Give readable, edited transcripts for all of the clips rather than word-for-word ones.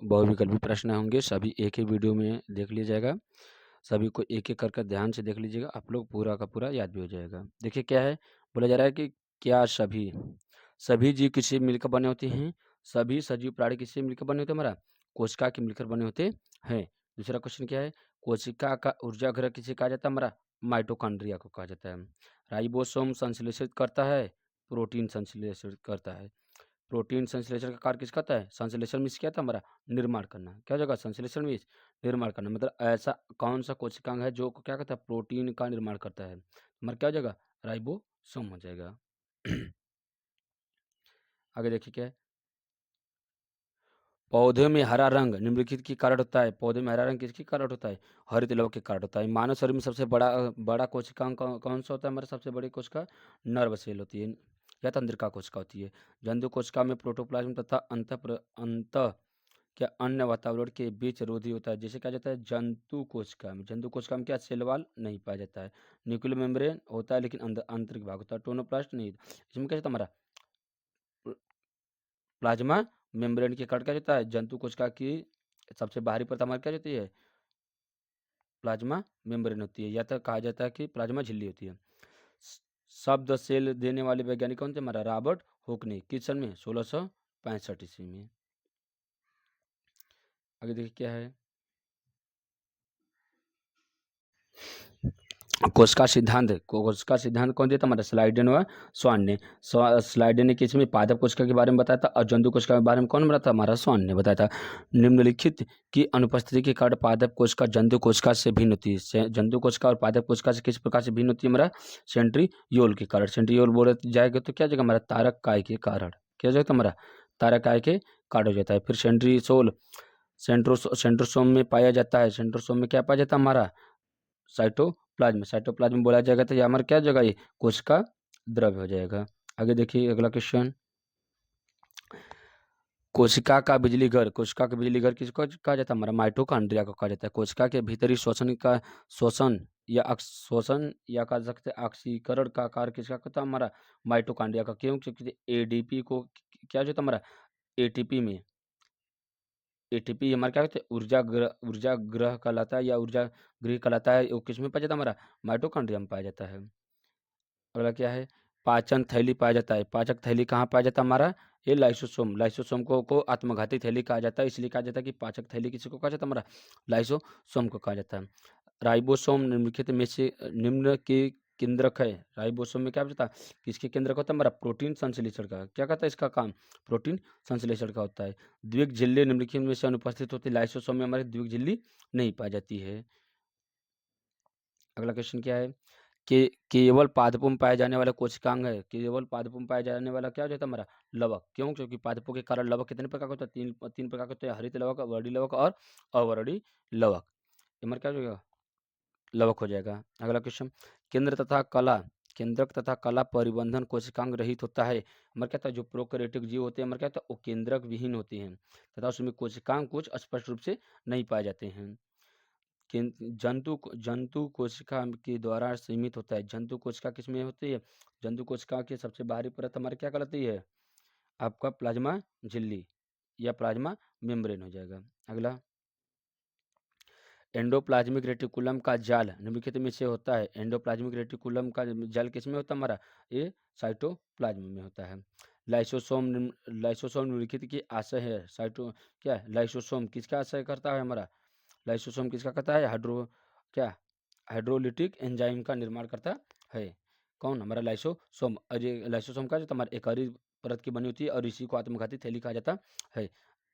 बहुविकल्पी प्रश्न होंगे, सभी एक ही वीडियो में देख लिया जाएगा। सभी को एक-एक कर ध्यान से देख लीजिएगा, आप लोग पूरा का पूरा याद भी हो जाएगा। देखिए क्या है, बोला जा रहा है कि क्या सभी जीव किससे मिलकर बने होते हैं? सभी सजीव प्राणी किससे मिलकर बने होते हैं हमारा? कोशिका के मिलकर बने होते हैं। दूसरा क्वेश्चन क्या है? कोशिका का ऊर्जा घटक किसे कहा जाता है हमारा? माइटोकॉन्ड्रिया को कहा जाता है। राइबोसोम संश्लेषित करता है, प्रोटीन संश्लेषित करता है। प्रोटीन संश्लेषण का कार्य किसका होता है? संश्लेषण मीन्स क्या था हमारा? निर्माण करना। क्या हो जाएगा? संश्लेषण मीन्स निर्माण करना, मतलब ऐसा कौन सा कोशिकांग है जो क्या करता है? प्रोटीन का निर्माण करता है। हमारा क्या हो जाएगा? राइबोसोम हो जाएगा। आगे देखिए क्या है? पौधे में हरा रंग निम्नलिखित के कारण होता है। पौधे में हरा रंग किसके कारण होता है? हरित लवक के कारण होता है। मानव शरीर में सबसे बड़ा कोशिकांग कौन सा होता है? हमारा सबसे बड़ी कोशिका नर्व सेल होती है या तंत्रिका कोशिका होती है। जंतु कोशिका में प्रोटोप्लाज्म तथा अंत क्या अन्य वातावरण के बीच रोधी होता है, जिसे कहा जाता है जंतु कोशिका में। जंतु कोशिका में क्या सेल वॉल नहीं पाया जाता है। न्यूक्लियर मेम्ब्रेन होता है लेकिन अंदर आंतरिक भाग होता है। टोनोप्लास्ट नहीं। इसमें क्या होता है हमारा? प्लाज्मा मेम्ब्रेन के कारण क्या होता है? जंतु कोशिका की सबसे बाहरी परत हमारी क्या होती है? प्लाज्मा मेम्ब्रेन होती है, या तो कहा जाता है कि प्लाज्मा झिल्ली होती है। शब्द सेल देने वाले वैज्ञानिक कौन थे हमारा? रॉबर्ट हुक ने। किस सन में? 1665 ईस्वी में। आगे देखिए क्या है? कोशिका सिद्धांत कौन दिया था हमारा? स्लाइडेन व स्वान ने। स्लाइडेन ने किस में? पादप कोशिका के बारे में बताया था, और जंतु कोशिका के बारे में कौन बताया था? हमारा स्वान ने बताया था। निम्नलिखित की अनुपस्थिति के कारण पादप कोशिका जंतु कोशिका से भिन्न होती है। जंतु कोशिका और पादप कोशिका से किस प्रकार से भिन्न होती है? हमारा सेंट्रियोल के कारण। सेंट्रियोल बोला जाएगा तो क्या जाएगा हमारा? तारक काय के कारण। क्या जाएगा हमारा? तारक काय के कारण हो जाता है। फिर सेंट्रियोल सेंट्रोसोम में पाया जाता है। सेंट्रोसोम में क्या पाया जाता है हमारा? साइटोप्लाज्म बोला जाएगा तो ये हमारा क्या जगह? ये कोशिका द्रव्य हो जाएगा। आगे देखिए अगला क्वेश्चन। कोशिका का बिजली घर किसको कहा जाता है? हमारा माइटोकॉन्ड्रिया को कहा जाता है। कोशिका के भीतरी शोषण या कह सकते हैं ऑक्सीकरण का कार्य किसका करता है? हमारा माइटोकॉन्ड्रिया का। क्यों? क्योंकि एडीपी को क्या जो था हमारा एटीपी में एटीपी हमारा क्या कहते हैं? ऊर्जा ग्रह कहलाता है या ऊर्जा गृह कहलाता है। वो किस में पाया जाता है? हमारा माइटोकॉन्ड्रिया में पाया जाता है। अगला क्या है? पाचन थैली पाया जाता है। पाचक थैली कहाँ पाया जाता है हमारा? ये लाइसोसोम को आत्मघाती थैली कहा जाता है। इसलिए कहा जाता है कि पाचक थैली किसी को कहा जाता है? हमारा लाइसोसोम को कहा जाता है। राइबोसोम निम्नलिखित में से निम्न के केंद्रक है। राइबोसोम में क्या होता है? किसके केंद्रक होता है? हमारा प्रोटीन संश्लेषण का। क्या कहता है इसका काम? प्रोटीन संश्लेषण का होता है। द्विक झिल्ली निम्नलिखित में से अनुपस्थित होती है। लाइसोसोम में हमारी द्विक झिल्ली नहीं पाई जाती है। अगला क्वेश्चन क्या है? केवल पादपों में पाया जाने वाला कोशिकांग है। केवल पादपों में पाया जाने वाला क्या हो जाता है हमारा? लवक। क्यों? क्योंकि पादपों के कारण लवक कितने प्रकार के होते हैं? तीन प्रकार के होते हैं। हरित लवक, वर्णी लवक और अवर्णी लवक। ये हमारा क्या हो जाएगा? लवक हो जाएगा। अगला क्वेश्चन। केंद्रक तथा कला परिबंधन कोशिकांग रहित होता है। हमारे क्या था? जो प्रोकैरियोटिक जीव होते हैं हमारे क्या था? वो केंद्रक विहीन होते हैं तथा उसमें कोशिकांग कुछ स्पष्ट रूप से नहीं पाए जाते हैं। जंतु कोशिका के द्वारा सीमित होता है। जंतु कोशिका किसमें होती है? जंतु कोशिका की सबसे बाहरी परत हमारे क्या कहलाती है? आपका प्लाज्मा झिल्ली या प्लाज्मा मेम्ब्रेन हो जाएगा। अगला, एंडोप्लाज्मिक रेटिकुलम का जाल निम्नलिखित में से होता है। एंडोप्लाज्मिक रेटिकुलम का जाल किसमें होता है हमारा? ये साइटोप्लाज्म में होता है। लाइसोसोम निम्नलिखित की आशय है। क्या है? लाइसोसोम किसका आशय करता है हमारा? लाइसोसोम किसका करता है? हाइड्रोलिटिक एंजाइम का निर्माण करता है। कौन? हमारा लाइसोसोम। और ये लाइसोसोम का जो हमारा एकहरी परत की बनी होती है और इसी को आत्मघाती थैली कहा जाता है।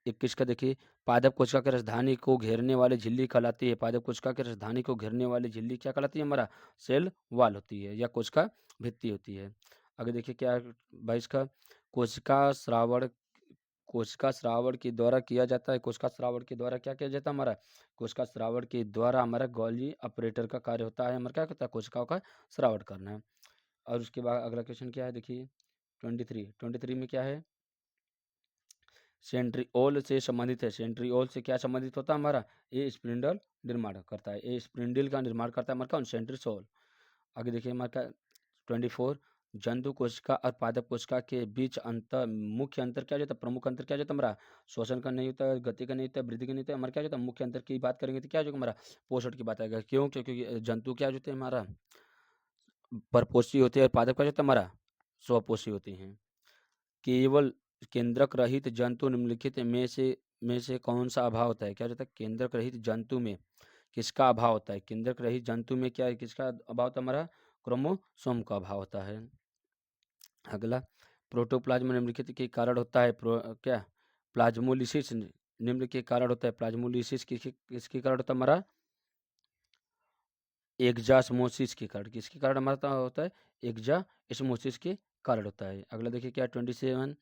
21 का देखिए। पादप कोशिका की राजधानी को घेरने वाली झिल्ली कहलाती है। पादप कोशिका की राजधानी को घेरने वाली झिल्ली क्या कहलाती है? हमारा सेल वॉल होती है या कोशिका भित्ति होती है। आगे देखिए क्या है 22 का। कोशिका श्रावण कोशिका श्रावण के द्वारा किया जाता है। कोशिका श्रावण के द्वारा क्या किया जाता है हमारा? कोशिका श्रावण के द्वारा हमारा गोल्गी ऑपरेटर का कार्य होता है। हमारा क्या करता है? कोशिकाओं का श्रावण करना है। और उसके बाद अगला क्वेश्चन क्या है? देखिए 23 में क्या है? सेंट्रिओल से संबंधित है। सेंट्रिओल से क्या संबंधित होता है हमारा? ये स्पिंडल निर्माण करता है। ये स्पिंडल का निर्माण करता है हमारा कौन? सेंट्रिओल। आगे देखिए हमारा क्या 24। जंतु कोशिका और पादप कोशिका के बीच मुख्य अंतर क्या होता है, प्रमुख अंतर क्या होता है हमारा, श्वसन का नहीं होता है, गति का नहीं होता है, वृद्धि का नहीं होता है, हमारा क्या होता है मुख्य अंतर की बात करेंगे तो क्या होगा हमारा, पोषण की बात आएगा। क्यों? क्योंकि जंतु क्या होते हैं हमारा परपोषी होते हैं और पादप क्या होता है हमारा स्वपोषी होते हैं। केवल केंद्रक रहित जंतु निम्नलिखित में से कौन सा अभाव होता है, क्या होता है केंद्रक रहित जंतु में किसका अभाव होता है, केंद्रक रहित जंतु में क्या है, किसका अभाव होता है हमारा, क्रोमोसोम का अभाव होता है। अगला, प्रोटोप्लाज्म निम्नलिखित के कारण होता है क्या, प्लाज्मोलिसिस निम्न के कारण होता है, प्लाज्मोलिसिस किसके कारण होता है हमारा, एक्जास्मोसिस के कारण, किसके कारण हमारा होता है, एक्जास्मोसिस के कारण होता है। अगला देखिए क्या 27,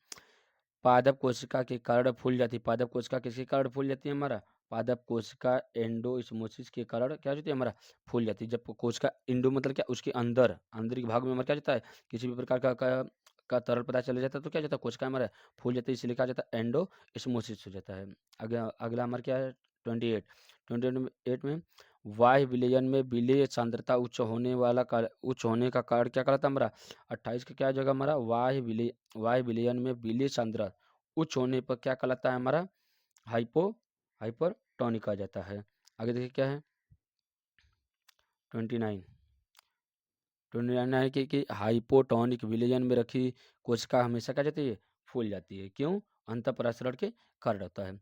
पादप कोशिका के कारण फूल जाती है, पादप कोशिका किसके कारण फूल जाती है हमारा, पादप कोशिका एंडोस्मोसिस के कारण क्या होती है हमारा फूल जाती है। जब कोशिका एंडो मतलब क्या, उसके अंदर आंतरिक भाग में हमारा क्या जाता है, किसी भी प्रकार का तरल पदार्थ चला जाता है तो क्या जाता है कोशिका हमारा फूल जाती है, इसलिए कहा जाता है एंडोस्मोसिस हो जाता है। अगला अगला हमारा क्या है 28, 28 में वायु विलयन में विलेय सांद्रता उच्च होने का कारण क्या कहलाता है हमारा, 28 का क्या जगह हमारा वायु विलयन में विलेय सांद्रता उच्च होने पर क्या कहलाता है हमारा, हाइपो हाइपरटोनिक आ जाता है। आगे देखिए क्या है 29, 29 है कि हाइपोटोनिक विलयन में रखी कोशिका हमेशा क्या जाती है, फूल जाती है। क्यों? अंतःपरासरण के कारण होता है।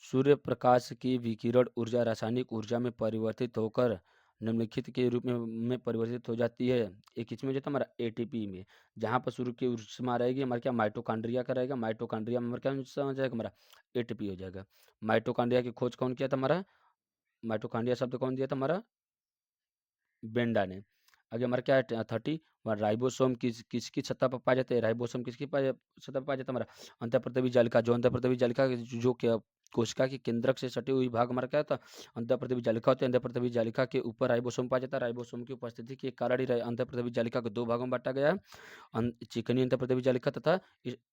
सूर्य प्रकाश की विकिरण ऊर्जा रासायनिक ऊर्जा में परिवर्तित होकर निम्नलिखित के रूप में परिवर्तित हो जाती है। एक किसमें हो जाता है हमारा एटीपी में, जहाँ पर सूर्य की ऊष्मा रहेगी हमारा क्या माइटोकॉन्ड्रिया का रहेगा, माइटोकॉन्ड्रिया में हमारा क्या हो जाएगा हमारा एटीपी हो जाएगा। माइटोकॉन्ड्रिया की खोज कौन किया था हमारा, माइटोकॉन्ड्रिया शब्द कौन दिया था हमारा, बेंडा ने। आगे हमारा क्या है 30, राइबोसोम किसकी सत्ता पर पाया जाता है, राइबोसोम किसकी सत्ता पर पाया जाता है हमारा, अंतःप्रतवी जालिका, जो अंतःप्रतवी जालिका जो कोशिका के केंद्रक से सटी हुई भाग हमारा क्या होता है अंतःप्रतवी जालिका होती है। अंतःप्रतवी जालिका के ऊपर राइबोसोम पाया जाता है, राइबोसोम की उपस्थिति के कारण ही अंतःप्रतवी जालिका को दो भागों में बांटा गया है, चिकनी अंतःप्रतवी जालिका तथा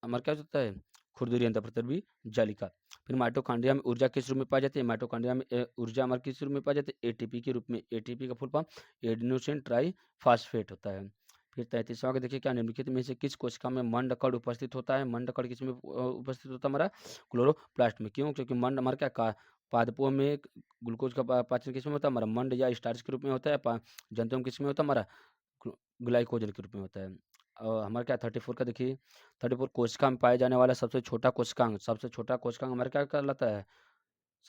हमारा क्या होता है खुरदुरी अंतःप्रतवी जालिका। फिर माइटोकॉन्ड्रिया में ऊर्जा किस रूप में पाई जाती है, माइटोकॉन्ड्रिया में ऊर्जा हमारे किस रूप में पाई जाती है, एटीपी के रूप में। एटीपी का full form adenosine try phosphate होता है। फिर 33वां का देखिए क्या, निम्नलिखित में से किस कोशिका में मंडकण उपस्थित होता है, मंडकण किस में उपस्थित होता है हमारा, क्लोरोप्लास्ट में। क्यों? क्योंकि मंड हमारा क्या पादपों में ग्लूकोज का पाचन किस में होता है हमारा, मंड या स्टार्च के रूप में होता है, जंतुओं में किस में होता है हमारा ग्लाइकोजन के रूप में होता है। और हमारा क्या 34 का देखिए 34, कोशिका में पाए जाने वाला सबसे छोटा कोशिकांग, सबसे छोटा कोशिकांग हमारा क्या कहलाता है,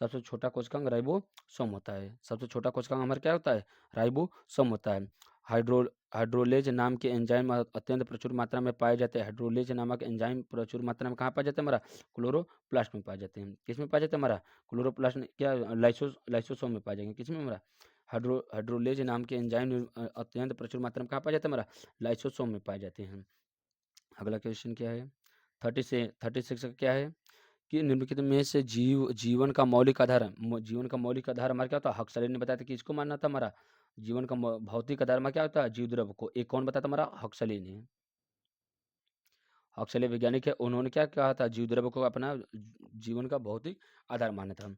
सबसे छोटा कोशिकांग राइबोसोम होता है। सबसे छोटा कोशिकांग हमारा क्या होता है, राइबोसोम होता है। हाइड्रोलेज नाम के एंजाइम अत्यंत प्रचुर मात्रा में पाए जाते हैं। हाइड्रोलेज नामक एंजाइम प्रचुर मात्रा में कहाँ पाए जाते हैं हमारा, क्लोरोप्लास्ट में पाए जाते हैं। किस में पाए जाते हैं हमारा क्लोरोप्लास्ट क्या लाइसोसोम में पाए जाएंगे, किस में हमारा हाइड्रोलेज नाम के एंजाइम अत्यंत प्रचुर मात्रा में कहाँ पाए जाते हैं हमारा लाइसोसोम में पाए जाते हैं। अगला क्वेश्चन क्या है 36 का क्या है कि निम्नलिखित में से जीवन का मौलिक आधार जीवन का मौलिक आधार हमारा क्या होता है, हक्सले ने बताया था कि इसको मानना था हमारा जीवन का भौतिक आधार हमारा क्या होता है, जीव द्रव को। एक कौन बताता हमारा, हक्सले ने। हक्सले वैज्ञानिक है, उन्होंने क्या कहा था, जीव द्रव को अपना जीवन का भौतिक आधार माना था।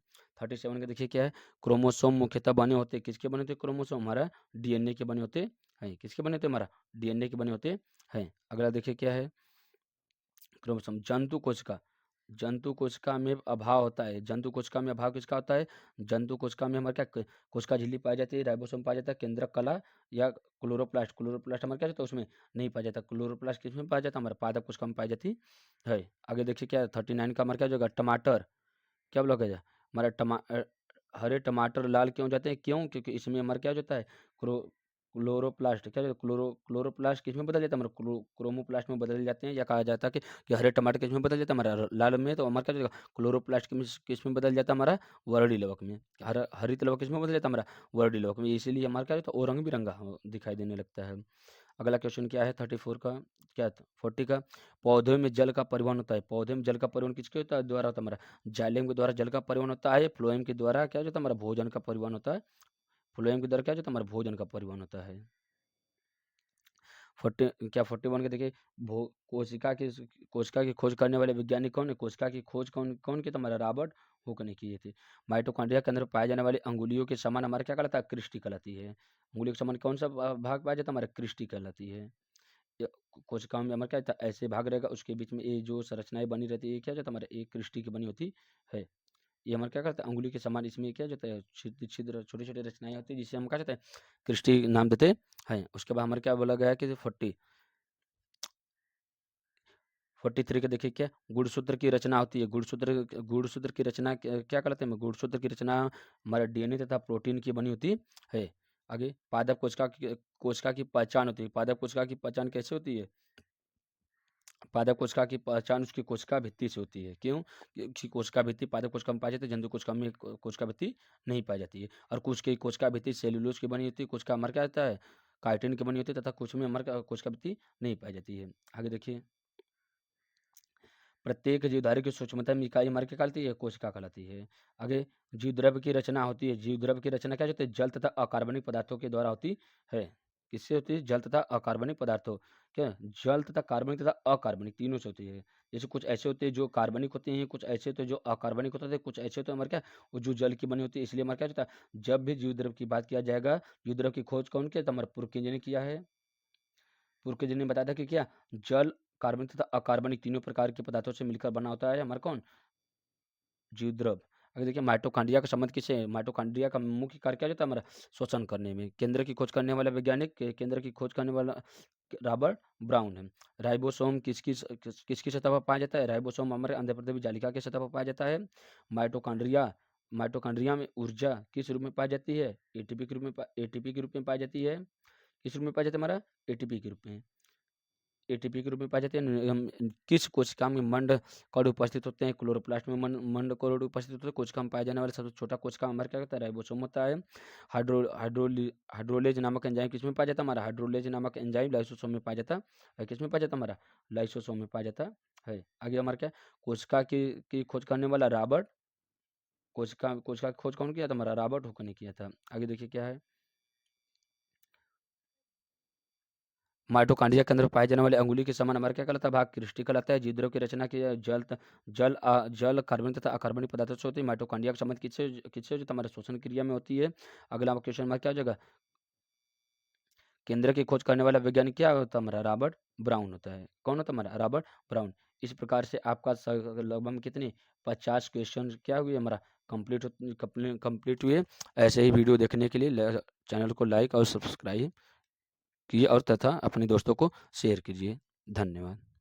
37 का देखिए क्या है, क्रोमोसोम मुख्यतः बने होते किसके बने होते, क्रोमोसोम हमारा डीएनए के बने होते हैं। किसके बने होते हमारा डीएनए के बने होते हैं। अगला देखिए क्या है, क्रोमोसोम जंतु कोशिका में अभाव होता है। जंतु कोशिका में अभाव किसका होता है, जंतु कोशिका में हमारे क्या कोशिका झिल्ली पाई जाती है, राइबोसोम पाया जाता है, केंद्रक कला या क्लोरोप्लास्ट हमारे क्या होता है उसमें नहीं पाया जाता। क्लोरोप्लास्ट किसमें पाया जाता है, हमारे पादप कोशिका में पाई जाती है। आगे देखिए क्या 39 का हमारा क्या होगा, टमाटर क्या बोला गया हमारा हरे टमाटर लाल क्यों हो जाते हैं, क्यों? क्योंकि इसमें हमारा क्या हो जाता है क्लोरोप्लास्ट क्या होता है? क्लोरोप्लास्ट किस में बदल जाता है हमारा क्रोमोप्लास्ट में बदल जाते हैं, या कहा जाता है कि हरे टमाटर किस में बदल जाता है हमारा लाल में, तो हमारा क्या हो जाएगा क्लोरोप्लास्ट किस में बदल जाता है हमारा वर्णी लवक में। हरित लवक किस में बदल जाता है हमारा वर्णी लवक में, इसीलिए हमारा क्या होता है वो रंग बिरंगा दिखाई देने लगता है। अगला क्वेश्चन क्या है 34 का, क्या 40 का, पौधे में जल का परिवहन होता है। पौधे में जल का परिवहन किसके द्वारा होता है हमारा, जाइलम के द्वारा जल का परिवहन होता है। फ्लोएम के द्वारा क्या होता है हमारा भोजन का परिवहन होता है। फ्लोएम के द्वारा क्या होता है हमारा भोजन का परिवहन होता है। 41 के देखिए भो कोशिका की खोज करने वाले वैज्ञानिक कौन है, कोशिका की खोज कौन कौन की, तो हमारा रॉबर्ट हुक ने किए थे। माइटोकॉन्ड्रिया के अंदर पाए जाने वाली अंगुलियों के समान हमारा क्या कहलाता है, क्रिस्टी कहलाती है। अंगुलियों के समान कौन सा भाग पाया जाता है हमारा, क्रिस्टी कहलाती है। कोशिकाओं में हमारा क्या होता है, ऐसे भाग रहेगा, उसके बीच में ये जो संरचनाएँ बनी रहती है, ये क्या हो जाता है हमारा, एक कृष्टि की बनी होती है। ये हमारा क्या करता है, अंगुली के समान इसमें क्या जाता है, छिद्र छिद्र छोटे-छोटे रचनाएँ होती है, जिसे हम क्या कहते हैं, कृष्टि नाम देते हैं। उसके बाद हमारा क्या बोला गया है कि 43 का देखिए क्या, गुणसूत्र की रचना होती है। गुणसूत्र की रचना क्या क्या कहलाते हैं? गुणसूत्र की रचना हमारा डीएनए तथा प्रोटीन की बनी होती है। आगे पादप कोशिका की पहचान होती है। पादप कोशिका की पहचान कैसे होती है? पादप कोशिका की पहचान उसकी कोशिका भित्ति से होती है। क्यों? क्योंकि कोशिका भित्ति पादप कोशिका में पाई जाती है, जंतु कोशिका में कोशिका भित्ति नहीं पाई जाती है। और कुछ की कोशिका भित्ति सेल्यूलोज की बनी होती है, कुछ का हमारा क्या होता है, काइटिन की बनी होती है, तथा कुछ में हमारा कोशिका भित्ति नहीं पाई जाती है। आगे देखिए, प्रत्येक जीवधारी की सूक्ष्मतम इकाई हमारी क्या कहलाती है? कोशिका कहलाती है। आगे जीवद्रव्य की रचना होती है। जीवद्रव्य की रचना क्या होती है? जल तथा अकार्बनिक पदार्थों के द्वारा होती है। किससे होती है? जल तथा अकार्बनिक पदार्थों, क्या? जल तथा कार्बनिक तथा अकार्बनिक तीनों से होती है। जैसे कुछ ऐसे होते हैं जो कार्बनिक होते हैं, कुछ ऐसे होते हैं जो अकार्बनिक होते हैं, कुछ ऐसे होते हैं हमारे क्या, वो जो जल की बनी होती है। इसलिए हमारा क्या होता है, जब भी जीवद्रव्य की बात किया जाएगा, जीवद्रव्य की खोज कौन किया? तो हमारे पुरकिंजन ने किया है। पुरकिंजन ने बताया था कि क्या, जल, कार्बनिक तथा अकार्बनिक तीनों प्रकार के पदार्थों से मिलकर बना होता है हमारा कौन? जीवद्रव। अगर देखिए माइटोकॉन्ड्रिया का संबंध किससे है? माइटोकॉन्ड्रिया का मुख्य कार्य क्या होता है हमारा? श्वसन करने में। केंद्र की खोज करने वाला वैज्ञानिक, केंद्र की खोज करने वाला रॉबर्ट ब्राउन है। राइबोसोम किसकी सतह पर पाया जाता है? राइबोसोम हमारे अंडा जालिका की सतह पर पाया जाता है। माइटोकॉन्ड्रिया माइटोकॉन्ड्रिया में ऊर्जा किस रूप में पाई जाती है? एटीपी के रूप में एटीपी के रूप में पाई जाती है। किस रूप में पाया जाता है हमारा? एटीपी के रूप में। एटीपी के रूप में पाए जाते हैं। किस कोशिका में मंड कण उपस्थित होते हैं? क्लोरोप्लास्ट में मंड कण उपस्थित होते हैं। कोशिका में पाया जाने वाला सबसे छोटा कोशिका हमारा क्या होता है? राइबोसोम होता है। हाइड्रोलेज नामक एंजाइम किसमें पाया जाता है हमारा? हाइड्रोलेज नामक एंजाइम लाइसोसोम में पाया जाता है। किसमें पाया जाता है हमारा? लाइसोसोम में पाया जाता है। आगे हमारा क्या है? कोशिका की खोज करने वाला रॉबर्ट, कोशिका की खोज कौन किया था हमारा? रॉबर्ट हुक ने किया था। आगे देखिए क्या है, माइटोकॉन्ड्रिया के अंदर पाए जाने वाले अंगुली के समान हमारा क्या कहलाता है? भाग क्रिस्टी कहलाता है। जीवद्रव्य की रचना की जल कार्बनिक तथा अकार्बनिक पदार्थों से होती है। माइटोकॉन्ड्रिया का संबंध किससे किससे जो हमारे श्वसन क्रिया में होती है। अगला क्वेश्चन हमारा क्या हो जाएगा? केंद्र की खोज करने वाला वैज्ञानिक क्या होता है हमारा? रॉबर्ट ब्राउन होता है। कौन होता है हमारा? Robert brown. इस प्रकार से आपका लगभग कितने 50 क्वेश्चन क्या हुए हमारा? कंप्लीट हुए। ऐसे ही वीडियो देखने के लिए चैनल को लाइक और सब्सक्राइब कीजिए और तथा अपने दोस्तों को शेयर कीजिए। धन्यवाद।